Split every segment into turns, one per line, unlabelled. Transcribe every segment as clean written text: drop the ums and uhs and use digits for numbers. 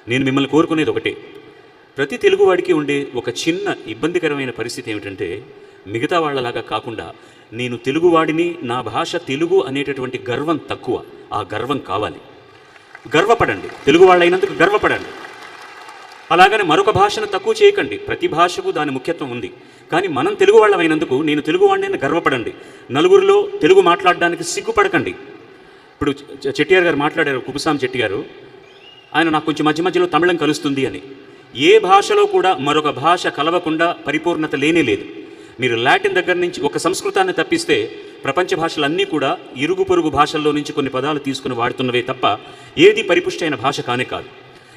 నేను మిమ్మల్ని కోరుకునేది ఒకటే, ప్రతి తెలుగువాడికి ఉండే ఒక చిన్న ఇబ్బందికరమైన పరిస్థితి ఏమిటంటే, మిగతా వాళ్ళలాగా కాకుండా నేను తెలుగువాడిని, నా భాష తెలుగు అనేటటువంటి గర్వం తక్కువ. ఆ గర్వం కావాలి. గర్వపడండి, తెలుగు వాళ్ళైనందుకు గర్వపడండి. అలాగని మరొక భాషను తక్కువ చేయకండి. ప్రతి భాషకు దాని ముఖ్యత్వం ఉంది. కానీ మనం తెలుగు వాళ్ళమైనందుకు నేను తెలుగువాడిని గర్వపడండి. నలుగురిలో తెలుగు మాట్లాడడానికి సిగ్గుపడకండి. ఇప్పుడు చెట్టియార్ గారు మాట్లాడారు, కుపుసాం చెట్టి గారు, ఆయన నాకు కొంచెం మధ్య మధ్యలో తమిళం కలుస్తుంది అని. ఏ భాషలో కూడా మరొక భాష కలవకుండా పరిపూర్ణత లేనే లేదు. మీరు లాటిన్ దగ్గర నుంచి ఒక సంస్కృతాన్ని తప్పిస్తే ప్రపంచ భాషలన్నీ కూడా ఇరుగు పొరుగు భాషల్లో నుంచి కొన్ని పదాలు తీసుకుని వాడుతున్నవే తప్ప ఏది పరిపుష్టి అయిన భాష కానే కాదు.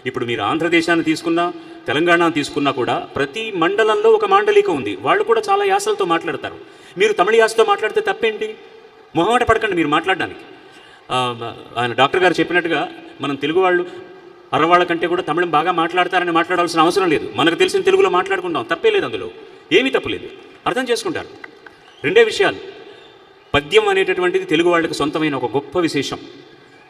ఇప్పుడు మీరు ఆంధ్రదేశాన్ని తీసుకున్నా, తెలంగాణ తీసుకున్నా కూడా ప్రతి మండలంలో ఒక మాండలిక ఉంది. వాళ్ళు కూడా చాలా యాసలతో మాట్లాడతారు. మీరు తమిళ యాసతో మాట్లాడితే తప్పేంటి? మొహమాట పడకండి మీరు మాట్లాడడానికి. ఆయన డాక్టర్ గారు చెప్పినట్టుగా మనం తెలుగు వాళ్ళు అరవాళ్ళ కంటే కూడా తమిళం బాగా మాట్లాడతారని మాట్లాడాల్సిన అవసరం లేదు. మనకు తెలిసిన తెలుగులో మాట్లాడుకుంటాం, తప్పే లేదు, అందులో ఏమీ తప్పులేదు, అర్థం చేసుకుంటారు. రెండే విషయాలు, పద్యం అనేటటువంటిది తెలుగు వాళ్ళకి సొంతమైన ఒక గొప్ప విశేషం.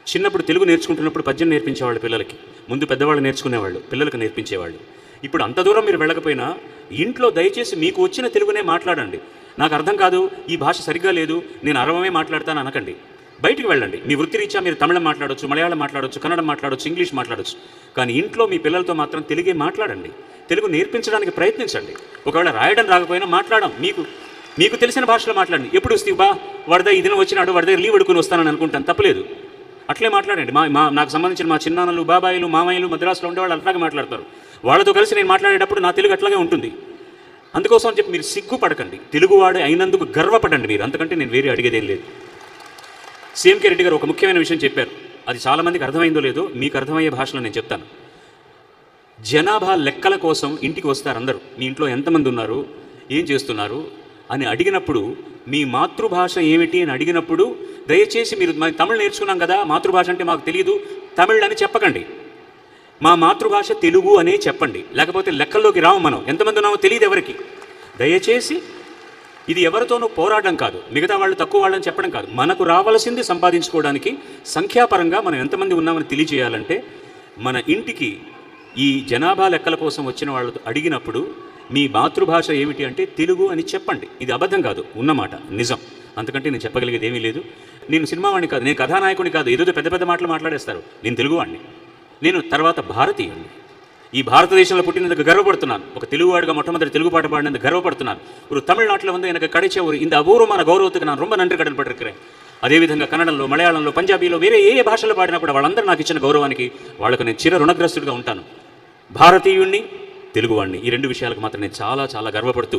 చిన్నప్పుడు తెలుగు నేర్చుకుంటున్నప్పుడు పద్యం నేర్పించేవాళ్ళు పిల్లలకి. ముందు పెద్దవాళ్ళు నేర్చుకునేవాళ్ళు, పిల్లలకు నేర్పించేవాళ్ళు. ఇప్పుడు అంత దూరం మీరు వెళ్ళకపోయినా ఇంట్లో దయచేసి మీకు వచ్చిన తెలుగునే మాట్లాడండి. నాకు అర్థం కాదు, ఈ భాష సరిగ్గా లేదు, నేను అరవమే మాట్లాడతాను అనకండి. బయటికి వెళ్ళండి. మీ వృత్తిరీత్యా మీరు తమిళం మాట్లాడవచ్చు, మలయాళం మాట్లాడవచ్చు, కన్నడం మాట్లాడవచ్చు, ఇంగ్లీష్ మాట్లాడవచ్చు. కానీ ఇంట్లో మీ పిల్లలతో మాత్రం తెలుగే మాట్లాడండి. తెలుగు నేర్పించడానికి ప్రయత్నించండి. ఒకవేళ రాయడం రాకపోయినా మాట్లాడడం, మీకు తెలిసిన భాషలో మాట్లాడండి. ఎప్పుడు వస్తావు బా, వరద ఈ దినం వచ్చినాడు, వరద లీవ్ అడుకుని వస్తానని అనుకుంటాను, తప్పలేదు. అట్లే మాట్లాడండి. నాకు సంబంధించిన మా చిన్నాన్నలు, బాబాయిలు, మామయ్యలు మద్రాసులో ఉండేవాళ్ళు అట్లాగే మాట్లాడతారు. వాళ్ళతో కలిసి నేను మాట్లాడేటప్పుడు నా తెలుగు అట్లాగే ఉంటుంది. అందుకోసం అని చెప్పి మీరు సిగ్గుపడకండి. తెలుగువాడు అయినందుకు గర్వపడండి మీరు. అంతకంటే నేను వేరే అడిగేదేం లేదు. సిఎంకే రెడ్డి గారు ఒక ముఖ్యమైన విషయం చెప్పారు. అది చాలామందికి అర్థమైందో లేదో, మీకు అర్థమయ్యే భాషలో నేను చెప్తాను. జనాభా లెక్కల కోసం ఇంటికి వస్తారు అందరూ. మీ ఇంట్లో ఎంతమంది ఉన్నారు, ఏం చేస్తున్నారు అని అడిగినప్పుడు, మీ మాతృభాష ఏమిటి అని అడిగినప్పుడు దయచేసి మీరు తమిళ్ నేర్చుకున్నాం కదా, మాతృభాష అంటే మాకు తెలియదు తమిళ్ అని చెప్పకండి. మా మాతృభాష తెలుగు అనే చెప్పండి. లేకపోతే లెక్కల్లోకి రావు. మనం ఎంతమంది ఉన్నామో తెలియదు ఎవరికి. దయచేసి ఇది ఎవరితోనూ పోరాటం కాదు, మిగతా వాళ్ళు తక్కువ వాళ్ళని చెప్పడం కాదు. మనకు రావాల్సింది సంపాదించుకోవడానికి సంఖ్యాపరంగా మనం ఎంతమంది ఉన్నామని తెలియజేయాలంటే, మన ఇంటికి ఈ జనాభా లెక్కల కోసం వచ్చిన వాళ్ళతో అడిగినప్పుడు మీ మాతృభాష ఏమిటి అంటే తెలుగు అని చెప్పండి. ఇది అబద్ధం కాదు, ఉన్నమాట, నిజం. అంతకంటే నేను చెప్పగలిగేది ఏమీ లేదు. నేను సినిమా వాడిని కాదు, నేను కథానాయకుని కాదు, ఏదో పెద్ద పెద్ద మాటలు మాట్లాడేస్తారు. నేను తెలుగువాడిని. నేను తర్వాత భారతీయుడిని. ఈ భారతదేశంలో పుట్టినందుకు గర్వపడుతున్నాను. ఒక తెలుగువాడిగా మొట్టమొదటి తెలుగు పాట పాడినందుకు గర్వపడుతున్నాను. ஒரு தமிழ்நாட்டில் வந்து எனக்கு கிடைச்ச ஒரு இந்த అపూర్వమైన గౌరవத்துக்கு நான் ரொம்ப நன்றி கடன் பட்டிருக்கிறேன். అదేవిధంగా కన్నడంలో, మలయాళంలో, పంజాబీలో, వేరే ఏ భాషలో పాడినా కూడా వాళ్ళందరూ నాకు ఇచ్చిన గౌరవానికి వాళ్ళకు నేను చిర రుణగ్రస్తుడిగా ఉంటాను. భారతీయుణ్ణి, తెలుగువాడిని, ఈ రెండు విషయాలకు మాత్రం నేను చాలా చాలా గర్వపడుతూ,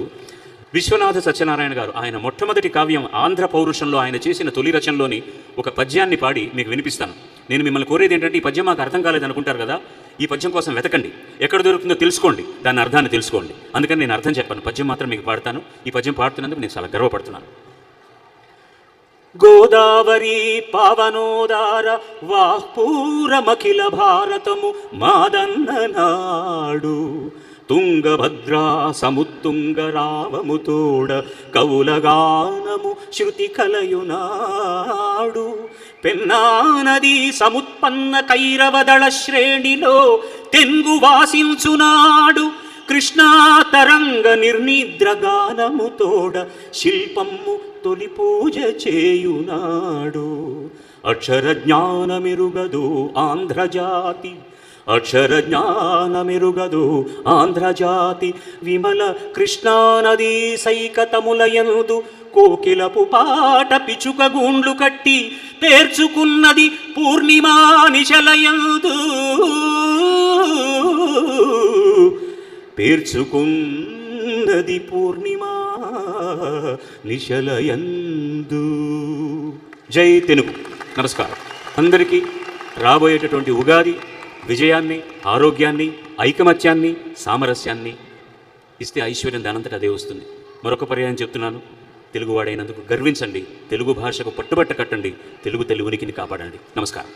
విశ్వనాథ సత్యనారాయణ గారు ఆయన మొట్టమొదటి కావ్యం ఆంధ్ర పౌరుషంలో ఆయన చేసిన తొలి రచనలోని ఒక పద్యాన్ని పాడి మీకు వినిపిస్తాను. నేను మిమ్మల్ని కోరేది ఏంటంటే, ఈ పద్యం మాకు అర్థం కాలేదు అనుకుంటారు కదా, ఈ పద్యం కోసం వెతకండి, ఎక్కడ దొరుకుతుందో తెలుసుకోండి, దాని అర్థాన్ని తెలుసుకోండి. అందుకని నేను అర్థం చెప్పాను, పద్యం మాత్రం మీకు పాడతాను. ఈ పద్యం పాడుతున్నందుకు నేను చాలా గర్వపడుతున్నాను. గోదావరి పావనోదార వాహ్పూరమఖిల భారతము మాదన్ననాడు, తుంగభద్రా సముత్తుంగ రావముతోడ కవులగానము శృతి కలయునాడు, పెన్నా నది సముత్పన్న కైరవదళ శ్రేణిలో తెంగు వాసించునాడు, కృష్ణా తరంగ నిర్నిద్రగానముతోడ శిల్పము తొలి పూజ చేయునాడు, అక్షర జ్ఞానమెరుగదు ఆంధ్రజాతి, అక్షర జ్ఞానమెరుగదు ఆంధ్రజాతి, విమల కృష్ణానదీ సైకతములయందు కోకిలపు పాట పిచుక గూండ్లు కట్టి పేర్చుకున్నది పూర్ణిమా నిశలయందు, పేర్చుకున్నది పూర్ణిమా నిశలయందు. జై తెలుగు. నమస్కారం అందరికీ. రాబోయేటటువంటి ఉగాది విజయాన్ని, ఆరోగ్యాన్ని, ఐకమత్యాన్ని, సామరస్యాన్ని ఇస్తే ఐశ్వర్యం దానంతట అదే వస్తుంది. మరొక పర్యాయం చెప్తున్నాను, తెలుగువాడైనందుకు గర్వించండి, తెలుగు భాషకు పట్టుబట్ట కట్టండి, తెలుగు ఉనికిని కాపాడండి. నమస్కారం.